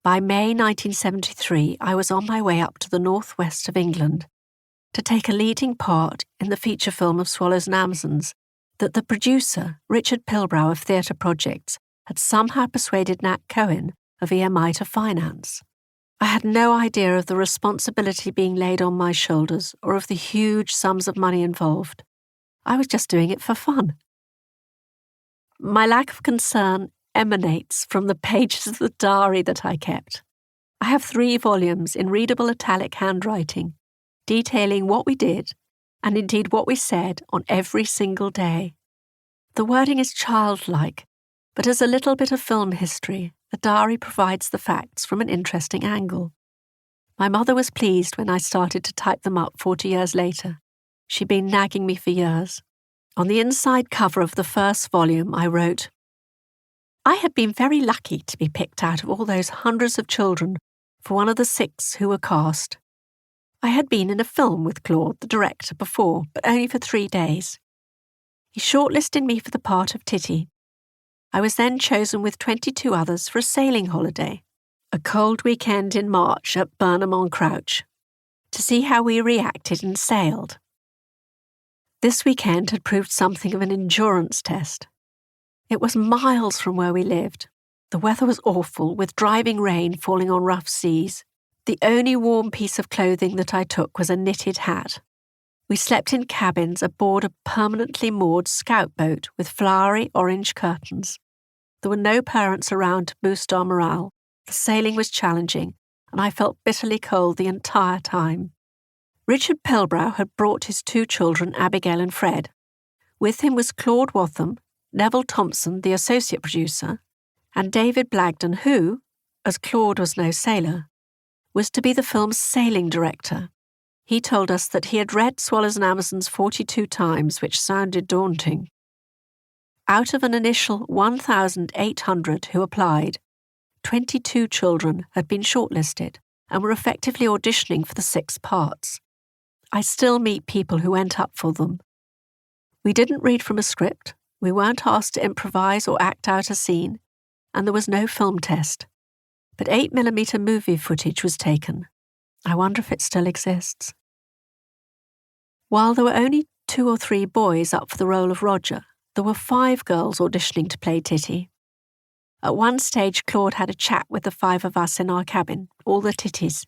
By May 1973, I was on my way up to the northwest of England to take a leading part in the feature film of Swallows and Amazons that the producer, Richard Pilbrow of Theatre Projects, had somehow persuaded Nat Cohen of EMI to finance. I had no idea of the responsibility being laid on my shoulders or of the huge sums of money involved. I was just doing it for fun. My lack of concern emanates from the pages of the diary that I kept. I have 3 volumes in readable italic handwriting, detailing what we did, and indeed what we said on every single day. The wording is childlike, but as a little bit of film history, the diary provides the facts from an interesting angle. My mother was pleased when I started to type them up 40 years later. She'd been nagging me for years. On the inside cover of the first volume, I wrote, "I had been very lucky to be picked out of all those hundreds of children for one of the 6 who were cast. I had been in a film with Claude, the director, before, but only for 3 days. He shortlisted me for the part of Titty. I was then chosen with 22 others for a sailing holiday, a cold weekend in March at Burnham-on-Crouch, to see how we reacted and sailed. This weekend had proved something of an endurance test. It was miles from where we lived. The weather was awful, with driving rain falling on rough seas. The only warm piece of clothing that I took was a knitted hat. We slept in cabins aboard a permanently moored scout boat with flowery orange curtains. There were no parents around to boost our morale. The sailing was challenging, and I felt bitterly cold the entire time. Richard Pilbrow had brought his 2 children, Abigail and Fred. With him was Claude Wattham, Neville Thompson, the associate producer, and David Blagden, who, as Claude was no sailor, was to be the film's sailing director. He told us that he had read Swallows and Amazons 42 times, which sounded daunting. Out of an initial 1,800 who applied, 22 children had been shortlisted and were effectively auditioning for the 6 parts. I still meet people who went up for them. We didn't read from a script, we weren't asked to improvise or act out a scene, and there was no film test. But 8mm movie footage was taken. I wonder if it still exists. While there were only 2 or 3 boys up for the role of Roger, there were 5 girls auditioning to play Titty. At one stage, Claude had a chat with the 5 of us in our cabin, all the Titties.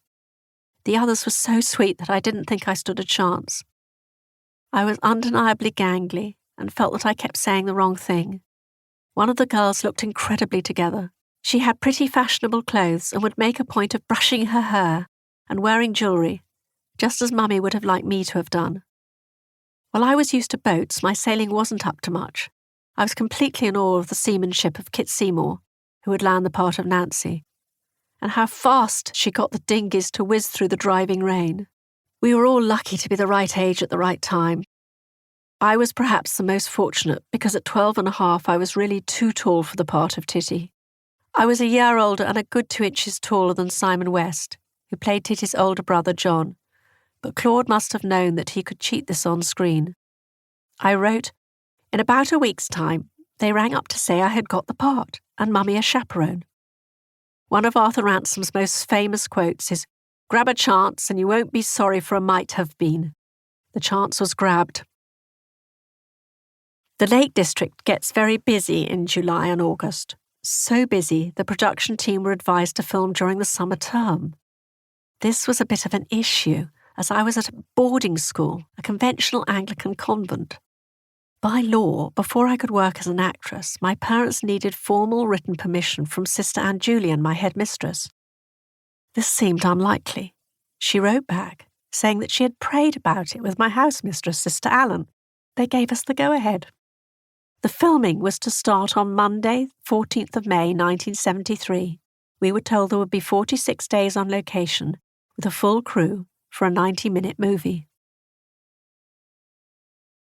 The others were so sweet that I didn't think I stood a chance. I was undeniably gangly and felt that I kept saying the wrong thing. One of the girls looked incredibly together. She had pretty fashionable clothes and would make a point of brushing her hair and wearing jewellery, just as Mummy would have liked me to have done. While I was used to boats, my sailing wasn't up to much. I was completely in awe of the seamanship of Kit Seymour, who would land the part of Nancy, and how fast she got the dinghies to whiz through the driving rain. We were all lucky to be the right age at the right time. I was perhaps the most fortunate because at 12 and a half I was really too tall for the part of Titty. I was a year older and a good 2 inches taller than Simon West, who played Titty's older brother John, but Claude must have known that he could cheat this on screen. I wrote, "In about a week's time, they rang up to say I had got the part, and Mummy a chaperone." One of Arthur Ransom's most famous quotes is, "Grab a chance and you won't be sorry for a might have been." The chance was grabbed. The Lake District gets very busy in July and August. So busy, the production team were advised to film during the summer term. This was a bit of an issue, as I was at a boarding school, a conventional Anglican convent. By law, before I could work as an actress, my parents needed formal written permission from Sister Anne Julian, my headmistress. This seemed unlikely. She wrote back, saying that she had prayed about it with my housemistress, Sister Allen. They gave us the go-ahead. The filming was to start on Monday, 14th of May, 1973. We were told there would be 46 days on location, with a full crew, for a 90-minute movie.